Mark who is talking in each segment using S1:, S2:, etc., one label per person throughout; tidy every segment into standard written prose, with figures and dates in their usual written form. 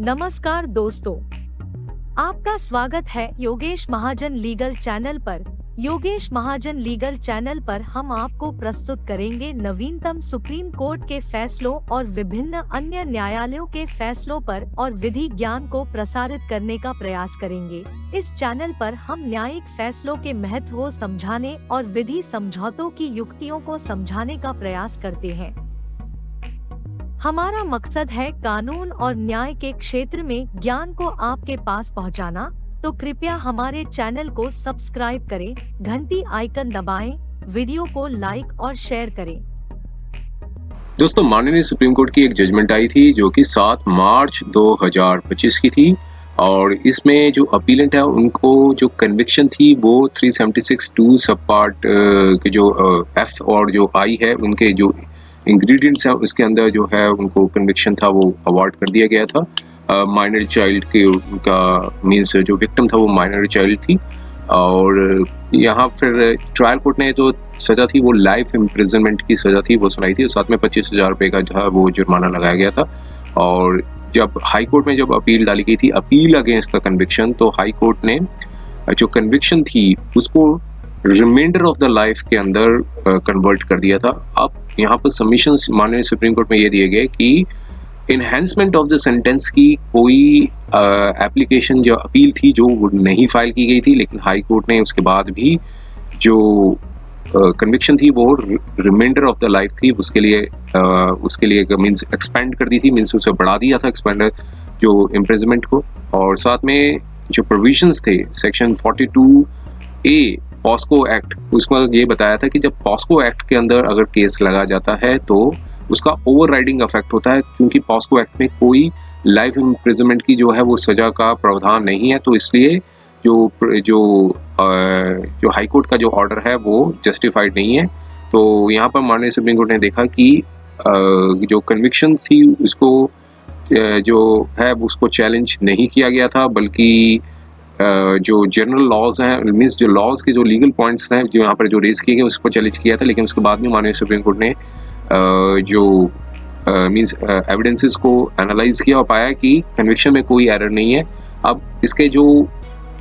S1: नमस्कार दोस्तों, आपका स्वागत है योगेश महाजन लीगल चैनल पर। योगेश महाजन लीगल चैनल पर हम आपको प्रस्तुत करेंगे नवीनतम सुप्रीम कोर्ट के फैसलों और विभिन्न अन्य न्यायालयों के फैसलों पर और विधि ज्ञान को प्रसारित करने का प्रयास करेंगे। इस चैनल पर हम न्यायिक फैसलों के महत्व को समझाने और विधि समझौतों की युक्तियों को समझाने का प्रयास करते हैं। हमारा मकसद है कानून और न्याय के क्षेत्र में ज्ञान को आपके पास पहुंचाना, तो कृपया हमारे चैनल को सब्सक्राइब करें, घंटी आइकन दबाएं, वीडियो को लाइक और शेयर करें।
S2: दोस्तों, माननीय सुप्रीम कोर्ट की एक जजमेंट आई थी जो कि 7 मार्च 2025 की थी और इसमें जो अपीलेंट है उनको जो कन्विक्शन थी वो 376(2) सब पार्ट के जो एफ और जो आई है उनके जो इंग्रेडिएंट्स हैं उसके अंदर जो है उनको कन्विक्शन था वो अवार्ड कर दिया गया था। माइनर चाइल्ड के उनका मीन्स जो विक्टिम था वो माइनर चाइल्ड थी और यहाँ फिर ट्रायल कोर्ट ने जो सज़ा थी वो लाइफ इम्प्रिजनमेंट की सज़ा थी वो सुनाई थी और साथ में 25,000 रुपये का जो है वो जुर्माना लगाया गया था। और जब हाई कोर्ट में जब अपील डाली गई थी, अपील अगेंस्ट द कन्विक्शन, तो हाई कोर्ट ने जो कन्विक्शन थी उसको रिमाइंडर ऑफ द लाइफ के अंदर कन्वर्ट कर दिया था। अब यहाँ पर सबमिशंस माननीय सुप्रीम कोर्ट में ये दिए गए कि इन्हेंसमेंट ऑफ द सेंटेंस की कोई एप्लीकेशन जो अपील थी जो नहीं फाइल की गई थी, लेकिन हाई कोर्ट ने उसके बाद भी जो कन्विक्शन थी वो रिमाइंडर ऑफ द लाइफ थी उसके लिए मीन्स एक्सपेंड कर दी थी, मीन्स उसे बढ़ा दिया था एक्सपेंडर जो इम्प्रिजनमेंट को। और साथ में जो प्रोविजंस थे सेक्शन 42A पॉस्को एक्ट, उसमें ये बताया था कि जब पॉस्को एक्ट के अंदर अगर केस लगा जाता है तो उसका ओवरराइडिंग इफेक्ट होता है, क्योंकि पॉस्को एक्ट में कोई लाइफ इम्प्रिजनमेंट की जो है वो सज़ा का प्रावधान नहीं है। तो इसलिए जो हाई कोर्ट का जो ऑर्डर है वो जस्टिफाइड नहीं है। तो यहाँ पर माननीय सुप्रीम कोर्ट ने देखा कि जो कन्विक्शन थी उसको जो है उसको चैलेंज नहीं किया गया था, बल्कि जो जनरल लॉज हैं, मीन्स जो लॉज के जो लीगल पॉइंट्स हैं जो यहाँ पर जो रेज किए गए उसको चैलेंज किया था। लेकिन उसके बाद में माननीय सुप्रीम कोर्ट ने जो मीन्स एविडेंसेस को एनालाइज किया और पाया कि कन्विक्शन में कोई एरर नहीं है। अब इसके जो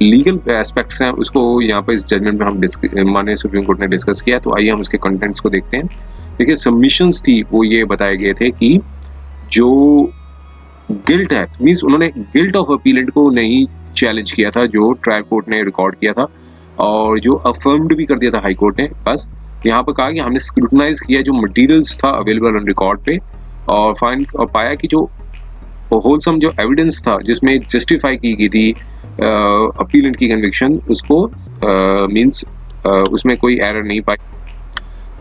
S2: लीगल एस्पेक्ट्स हैं उसको यहाँ पर इस जजमेंट में हम माननीय सुप्रीम कोर्ट ने डिस्कस किया। तो आइए हम उसके कंटेंट्स को देखते हैं। देखिए, सबमिशंस थी वो ये बताए गए थे कि जो गिल्ट है, मीन्स उन्होंने गिल्ट ऑफ अपीलेंट को नहीं चैलेंज किया था जो ट्रायल कोर्ट ने रिकॉर्ड किया था और जो अफर्म्ड भी कर दिया था हाई कोर्ट ने। बस यहाँ पर कहा कि हमने स्क्रूटनाइज किया जो मटेरियल्स था अवेलेबल ऑन रिकॉर्ड पे और फाइंड और पाया कि जो होलसम जो एविडेंस था जिसमें जस्टिफाई की गई थी अपीलेंट की कन्विक्शन, उसको मीन्स उसमें कोई एरर नहीं पाई।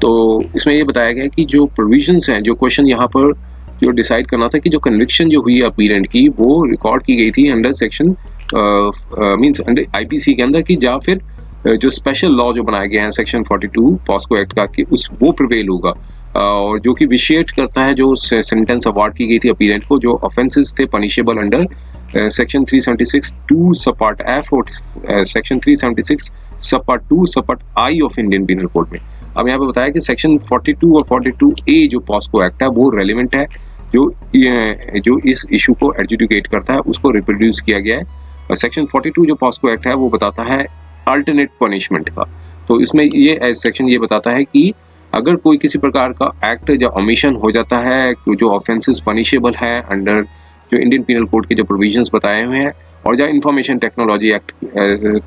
S2: तो इसमें ये बताया गया कि जो प्रोविजंस हैं, जो क्वेश्चन यहाँ पर जो डिसाइड करना था कि जो कन्विक्शन जो हुई अपीलेंट की वो रिकॉर्ड की गई थी under section means under IPC के अंदर, कि या फिर जो स्पेशल लॉ जो बनाए गए हैं सेक्शन 42 पॉस्को एक्ट का, कि उस वो प्रिवेल होगा और जो कि विशिएट करता है जो सेंटेंस अवार्ड की गई थी अपीलेंट को, जो ऑफेंसेस थे पनिशेबल अंडर सेक्शन 376(2) सब पार्ट एफ और सेक्शन 376 सब पार्ट 2 सब part I of Indian penal code में। अब यहाँ पे बताया कि सेक्शन 42 और 42A जो पॉस्को एक्ट है वो रेलिवेंट है, जो इस इशू को एडजुडिकेट करता है उसको रिप्रोड्यूस किया गया है। और सेक्शन 42 जो पॉस्को एक्ट है वो बताता है अल्टरनेट पनिशमेंट का। तो इसमें ये सेक्शन ये बताता है कि अगर कोई किसी प्रकार का एक्ट या ओमिशन हो जाता है जो ऑफेंसेस पनिशेबल है अंडर जो इंडियन पीनल कोड के जो प्रोविजंस बताए हुए हैं और जो इंफॉर्मेशन टेक्नोलॉजी एक्ट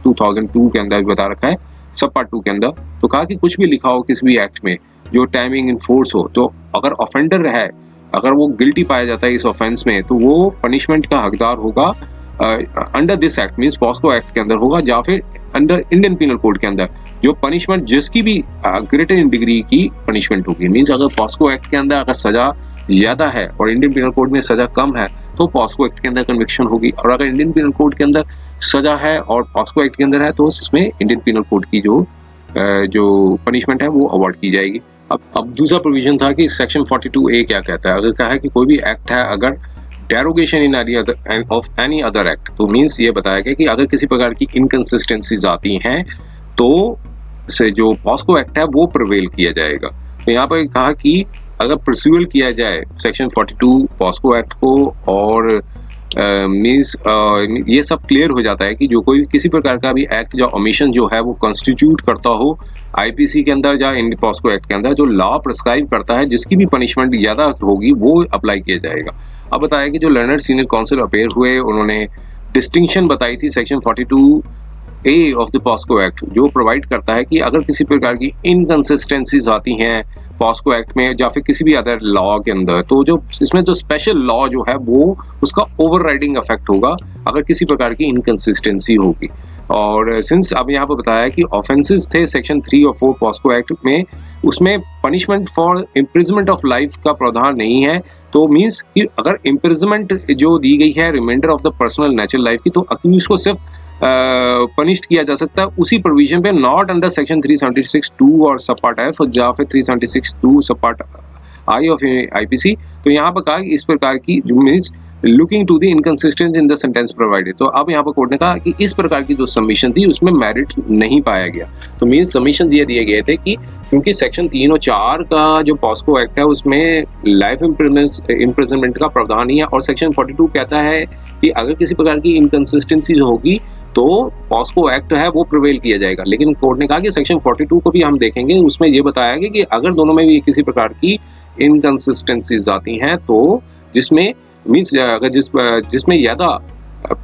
S2: 2002 के अंदर बता रखा है सब पार्ट 2 के अंदर, तो कहा कि कुछ भी लिखा हो किसी भी एक्ट में जो टाइमिंग इन फोर्स हो, तो अगर ऑफेंडर है, अगर वो गिल्टी पाया जाता है इस ऑफेंस में, तो वो पनिशमेंट का हकदार होगा under this act means POCSO act के अंदर होगा या फिर अंडर इंडियन पीनल कोड के अंदर जो पनिशमेंट जिसकी भी ग्रेटर इन डिग्री की पनिशमेंट होगी। मीन्स अगर पॉस्को एक्ट के अंदर अगर सजा ज्यादा है और इंडियन पीनल कोड में सजा कम है तो पॉस्को एक्ट के अंदर कन्विक्शन होगी, और अगर इंडियन पीनल कोड के अंदर सजा है और पॉस्को एक्ट के अंदर है तो इसमें इंडियन पीनल कोड की जो पनिशमेंट है वो अवॉर्ड की जाएगी। अब दूसरा प्रोविजन था कि सेक्शन 42A क्या कहता है। अगर कहा है कि कोई भी एक्ट है अगर derogation in of any other act, तो मीन्स ये बताया गया कि अगर किसी प्रकार की इनकंसिस्टेंसीज आती हैं तो से जो पॉस्को एक्ट है वो प्रिवेल किया जाएगा। तो यहाँ पर कहा कि अगर परस्यूअल किया जाए सेक्शन 42 पॉस्को एक्ट को और मीन्स ये सब क्लियर हो जाता है कि जो कोई किसी प्रकार का भी एक्ट या ओमिशन जो है वो कॉन्स्टिट्यूट करता हो आईपीसी के अंदर या इन पॉस्को एक्ट के अंदर, जो लॉ प्रिस्क्राइब करता है जिसकी भी पनिशमेंट ज़्यादा होगी वो अप्लाई किया जाएगा। अब बताया कि जो लर्नर सीनियर काउंसिल अपेयर हुए, उन्होंने डिस्टिंक्शन बताई थी section 42A of the POCSO act, जो प्रोवाइड करता है कि अगर किसी प्रकार की इनकंसिस्टेंसीज आती हैं पॉस्को एक्ट में या फिर किसी भी अदर लॉ के अंदर, तो जो इसमें जो स्पेशल लॉ जो है वो उसका ओवरराइडिंग इफेक्ट होगा अगर किसी प्रकार की इनकंसिस्टेंसी होगी। और सिंस अब यहाँ पर बताया कि ऑफेंसेस थे सेक्शन 3 और 4 पॉस्को एक्ट में, उसमें punishment for imprisonment of life का प्रावधान नहीं है। तो मीन्स कि अगर इम्प्रिजमेंट जो दी गई है reminder of the personal natural life की, तो अक्यूज को सिर्फ पनिश्ड किया जा सकता है उसी प्रोविजन पे, नॉट अंडर सेक्शन 376(2) और सब पार्ट एफ या फिर 376(2) सब पार्ट आई ऑफ आईपीसी। तो यहाँ पर कहा कि इस प्रकार की means looking to the inconsistency in the sentence provided. तो अब यहाँ पर कोर्ट ने कहा कि इस प्रकार की जो सबमिशन थी उसमें मेरिट नहीं पाया गया। तो मीन्स सबमिशन ये दिए गए थे कि क्योंकि सेक्शन 3 और 4 का जो पॉस्को एक्ट है उसमें लाइफ इम्प्रिजनमेंट का प्रावधान ही है, और सेक्शन 42 कहता है कि अगर किसी प्रकार की इनकंसिस्टेंसी होगी तो पॉस्को एक्ट है वो प्रिवेल किया जाएगा। लेकिन कोर्ट ने कहा कि सेक्शन 42 को भी हम देखेंगे, उसमें ये बताया गया कि अगर दोनों में भी किसी प्रकार की इनकंसिस्टेंसीज आती हैं तो जिसमें मीन्स अगर जिसमें ज़्यादा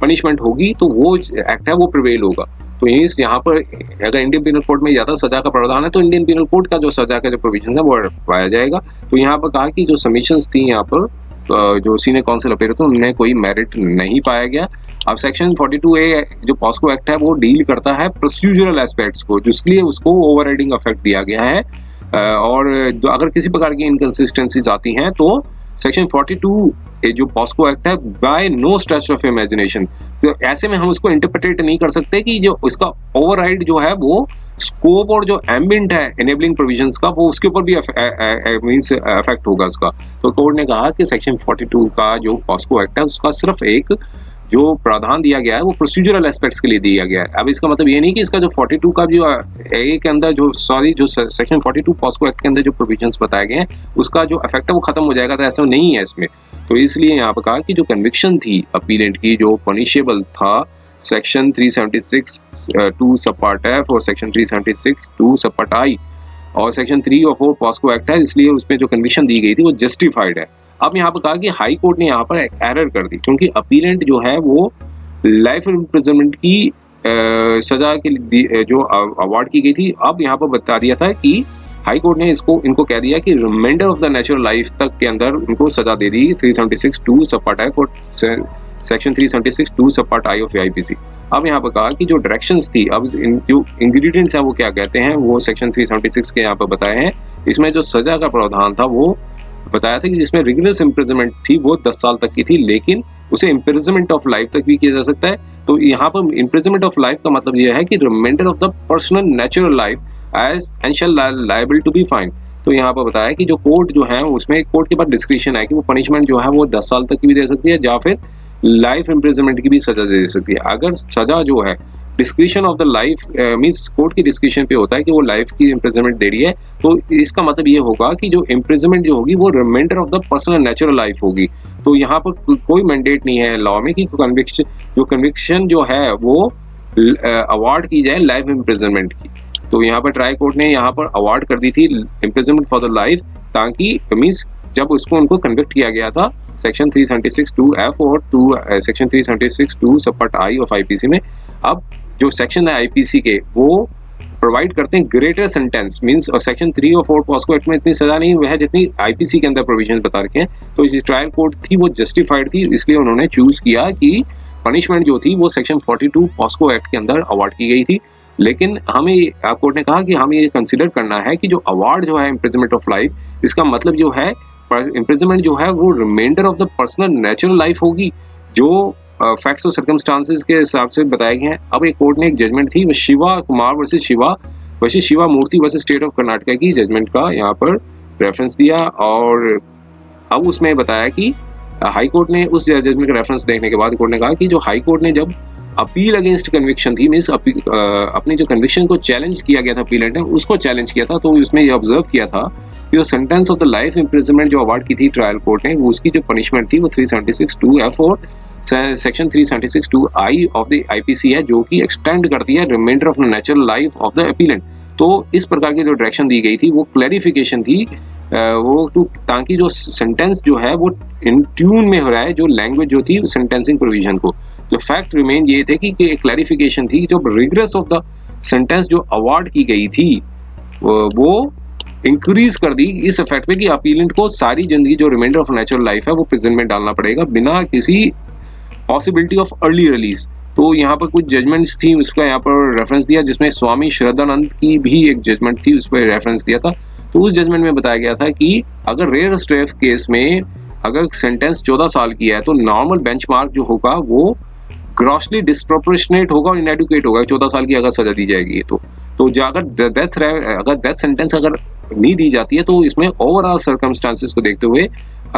S2: पनिशमेंट होगी तो वो एक्ट है वो प्रिवेल होगा। तो मीन्स यहाँ पर अगर इंडियन पीनल कोड में ज़्यादा सजा का प्रावधान है तो इंडियन पीनल कोड का जो सजा का जो प्रोविजन है वो पाया जाएगा। तो यहाँ पर कहा कि जो सबमिशंस थी यहाँ पर जो सीनियर काउंसिल अपेयर थे उनमें कोई मेरिट नहीं पाया गया। अब सेक्शन 42A जो पॉस्को एक्ट है वो डील करता है प्रोसीजरल एस्पेक्ट्स को, जिसके लिए उसको ओवरराइडिंग इफेक्ट दिया गया है। और जो अगर किसी प्रकार की इनकंसिस्टेंसीज आती हैं तो सेक्शन 42 जो पॉस्को एक्ट है by no stretch of imagination, तो ऐसे में हम उसको इंटरप्रेट नहीं कर सकते कि जो उसका ओवरराइड जो है वो स्कोप और जो एम्बिएंट है एनेबलिंग प्रोविजंस का वो उसके ऊपर भी मींस इफेक्ट होगा इसका। तो कोर्ट ने कहा कि सेक्शन 42 का जो पॉस्को एक्ट है उसका सिर्फ एक जो प्रावधान दिया गया है वो प्रोसीजरल एस्पेक्ट्स के लिए दिया गया है। अब इसका मतलब ये नहीं कि इसका जो 42 का जो ए के अंदर जो सेक्शन 42 पॉस्को एक्ट के अंदर जो प्रोविजंस बताए गए हैं उसका जो इफेक्ट है वो खत्म हो जाएगा, तो ऐसा नहीं है इसमें। तो इसलिए यहाँ पर कहा कि जो कन्विक्शन थी अपीलेंट की जो पनिशेबल था सेक्शन 376(2) सब पार्ट एफ और सेक्शन 376(2) सब पार्ट आई और सेक्शन 3 और 4 पॉस्को एक्ट है, इसलिए उसमें जो कन्विक्शन दी गई थी वो जस्टिफाइड है। अब यहाँ पर कहा कि हाई कोर्ट ने यहाँ पर एरर कर दी, क्योंकि अपीलेंट जो है वो लाइफ इम्प्रिजनमेंट की सजा के लिए जो अवार्ड की गई थी, अब यहाँ पर बता दिया था कि हाई कोर्ट ने इनको कह दिया कि reminder of the natural life तक के अंदर उनको सजा दे दी 376(2) सब पार्ट एफ और सेक्शन 376(2) सब पार्ट आई ऑफ आईपीसी। अब यहाँ पर कहा कि जो डायरेक्शंस थी, अब जो इंग्रेडिएंट्स हैं वो क्या कहते हैं वो सेक्शन 376 के यहाँ पर बताए हैं। इसमें जो सजा का प्रावधान था वो बताया था कि जिसमें रिगरस इम्प्रिजनमेंट थी वो 10 साल तक की थी, लेकिन उसे इम्प्रिजनमेंट ऑफ लाइफ तक भी किया जा सकता है। तो यहाँ पर इम्प्रिजनमेंट ऑफ लाइफ का मतलब यह है कि reminder of the personal natural life as and shall liable to be fine. तो यहाँ पर बताया कि जो कोर्ट जो है उसमें कोर्ट के पास डिस्क्रिप्शन है कि वो पनिशमेंट जो है वो 10 साल तक की भी दे सकती है या फिर लाइफ इम्प्रिजनमेंट की भी सजा दे सकती है। अगर सजा जो है description of the life means court की डिस्क्रिप्शन पे होता है कि वो लाइफ की इम्प्रिजनमेंट दे रही है, तो इसका मतलब ये होगा कि जो इम्प्रिजनमेंट जो होगी वो reminder of the personal natural life होगी। तो यहाँ पर कोई मैंडेट नहीं है लॉ में कि कन्विक्शन जो है वो अवार्ड की जाए लाइफ इम्प्रिजनमेंट की। तो यहाँ पर ट्राई कोर्ट ने यहाँ पर अवार्ड कर दी थी इम्प्रिजनमेंट फॉर द लाइफ, ताकि मीन्स जब उसको उनको कन्विक्ट किया गया था सेक्शन 376(2) और सेक्शन 376(2) सब पार्ट आई ऑफ आईपीसी में। अब जो सेक्शन है आईपीसी के वो प्रोवाइड करते हैं ग्रेटर सेंटेंस मींस, और सेक्शन 3 और 4 पॉस्को एक्ट में इतनी सजा नहीं हुई है जितनी आईपीसी के अंदर प्रोविजन बता रखे हैं। तो जो ट्रायल कोर्ट थी वो जस्टिफाइड थी, इसलिए उन्होंने चूज किया कि पनिशमेंट जो थी वो सेक्शन 42 पॉस्को एक्ट के अंदर अवार्ड की गई थी। लेकिन हमें कोर्ट ने कहा कि हमें ये कंसिडर करना है कि जो अवार्ड जो है इम्प्रिजनमेंट ऑफ लाइफ, इसका मतलब जो है इम्प्रिजनमेंट जो है वो reminder of the personal natural life होगी जो फैक्ट्स और सर्कमस्टांसेस के हिसाब से बताए गए हैं। अब एक कोर्ट ने एक जजमेंट थी Shiva Kumar versus Shiva Murthy versus state of Karnataka की जजमेंट का यहाँ पर रेफरेंस दिया, और अब उसमें बताया कि हाई कोर्ट ने उस जजमेंट का रेफरेंस देखने के बाद कोर्ट ने कहा कि जो हाई कोर्ट ने जब अपील अगेंस्ट कन्विक्शन थी मीन्स अपनी जो कन्विक्शन को चैलेंज किया गया था अपीलेंट ने उसको चैलेंज किया था, तो उसमें ये ऑब्जर्व किया था कि जो sentence of the life imprisonment जो अवार्ड की थी ट्रायल कोर्ट ने, उसकी जो पनिशमेंट थी वो 376(2) और section 376(2)(i) of the IPC है, जो कि एक्सटेंड करती है reminder of natural life of the appellant. तो इस प्रकार की जो डायरेक्शन दी गई थी वो क्लैरिफिकेशन थी, वो ताकि जो सेंटेंस जो है वो इन ट्यून में हो रहा है जो लैंग्वेज जो थी सेंटेंसिंग प्रोविजन को। जो फैक्ट रिमेन ये थे कि एक क्लैरिफिकेशन थी, जो रिग्रेस ऑफ द सेंटेंस जो अवार्ड की गई थी वो इंक्रीज कर दी इस इफेक्ट पे कि अपीलेंट को सारी जिंदगी जो रिमाइंडर ऑफ नेचुरल लाइफ है वो प्रिजन में डालना पड़ेगा बिना किसी पॉसिबिलिटी ऑफ अर्ली रिलीज। तो यहाँ पर कुछ जजमेंट्स थी, उसका यहाँ पर रेफरेंस दिया, जिसमें स्वामी श्रद्धानंद की भी एक जजमेंट थी, उस पर रेफरेंस दिया था। तो उस जजमेंट में बताया गया था कि अगर रेयर स्ट्रेफ केस में अगर सेंटेंस 14 साल की है तो नॉर्मल बेंचमार्क जो होगा वो ग्रॉसली डिस्प्रोपोर्शनेट होगा और इनएडुकेट होगा। 14 साल की अगर सजा दी जाएगी तो अगर डेथ सेंटेंस अगर नहीं दी जाती है तो इसमें ओवरऑल सर्कमस्टांसेस को देखते हुए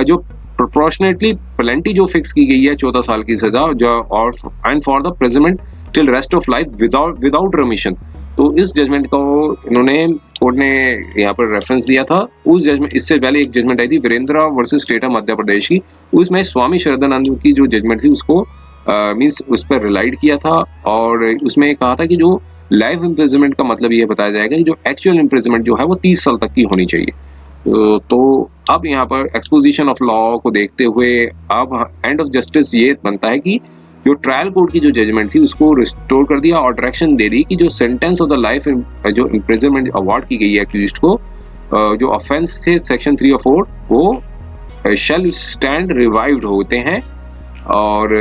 S2: जो प्रोपोर्शनेटली पेनल्टी जो फिक्स की गई है 14 साल की सजा जो और and for the imprisonment till rest of life without remission. तो इस जजमेंट को इन्होंने कोर्ट ने यहाँ पर रेफरेंस दिया था। उस जजमेंट इससे पहले एक जजमेंट आई थी Virendra versus state of Madhya Pradesh की, उसमें स्वामी श्रद्धानंद की जो जजमेंट थी उसको मींस उस पर रिलाइड किया था और उसमें कहा था कि जो लाइफ इम्प्रिजनमेंट का मतलब ये बताया जाएगा कि जो एक्चुअल इम्प्रिजनमेंट जो है वो 30 साल तक की होनी चाहिए। तो अब यहाँ पर एक्सपोजिशन ऑफ लॉ को देखते हुए अब एंड ऑफ जस्टिस ये बनता है कि जो ट्रायल कोर्ट की जो जजमेंट थी उसको रिस्टोर कर दिया और डायरेक्शन दे दी कि जो सेंटेंस ऑफ द लाइफ जो इम्प्रिजनमेंट अवार्ड की गई है अक्यूज्ड को, जो ऑफेंस थे सेक्शन 3 और 4 वो शैल स्टैंड रिवाइव्ड होते हैं और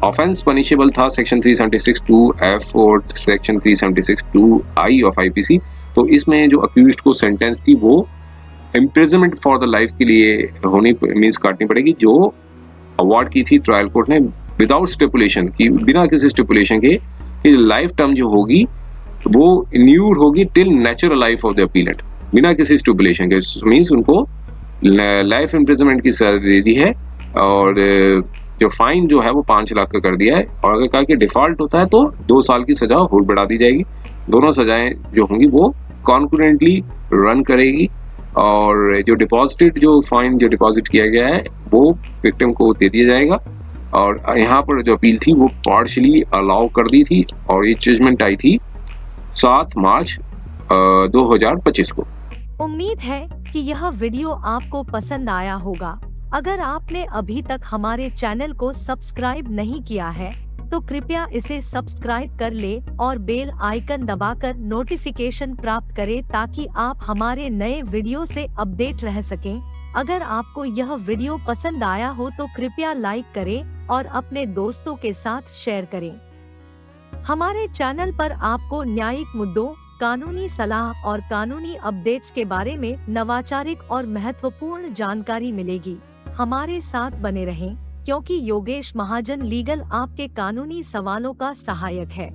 S2: ऑफेंस पनिशेबल था सेक्शन 376(2)(f) और सेक्शन 376(2)(i) ऑफ आईपीसी। तो इसमें जो अक्यूज्ड को सेंटेंस थी वो इम्प्रिजनमेंट फॉर द लाइफ के लिए होनी मींस काटनी पड़ेगी, जो अवार्ड की थी ट्रायल कोर्ट ने विदाउट स्टिपुलेशन की, बिना किसी स्टिपुलेशन के कि लाइफ टर्म जो होगी वो इन्यूर्ड होगी till natural life of the appellate, बिना किसी स्टिपुलेशन के। मींस उनको लाइफ इम्प्रिजनमेंट की सजा दे दी है और जो फाइन जो है वो 5 लाख का कर दिया है और अगर कहा कि डिफॉल्ट होता है तो 2 साल की सजा और बढ़ा दी जाएगी। दोनों सजाएं जो होंगी वो कॉन्करेंटली रन करेगी और जो डिपॉजिटेड जो फाइन जो डिपॉजिट किया गया है वो विक्टिम को दे दिया जाएगा। और यहाँ पर जो अपील थी वो पार्शली अलाउ कर दी थी और ये जजमेंट आई थी 7 मार्च 2025 को।
S1: उम्मीद है कि यह वीडियो आपको पसंद आया होगा। अगर आपने अभी तक हमारे चैनल को सब्सक्राइब नहीं किया है तो कृपया इसे सब्सक्राइब कर ले और बेल आइकन दबाकर नोटिफिकेशन प्राप्त करें ताकि आप हमारे नए वीडियो से अपडेट रह सकें। अगर आपको यह वीडियो पसंद आया हो तो कृपया लाइक करें और अपने दोस्तों के साथ शेयर करें। हमारे चैनल पर आपको न्यायिक मुद्दों, कानूनी सलाह और कानूनी अपडेट्स के बारे में नवाचारिक और महत्वपूर्ण जानकारी मिलेगी। हमारे साथ बने रहें क्योंकि योगेश महाजन लीगल आपके कानूनी सवालों का सहायक है।